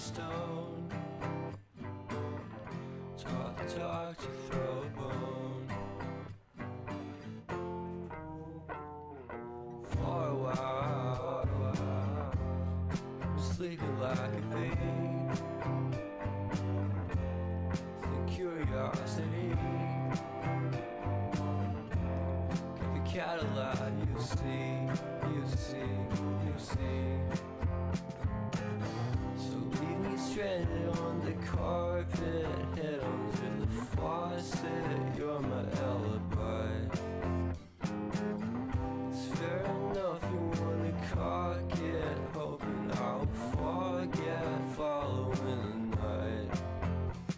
stone. Talk to throw a bone. For a while, I'm sleeping like a babe. The curiosity keep the cat alive. You see. So leave me stranded on the carpet, head under the faucet. You're my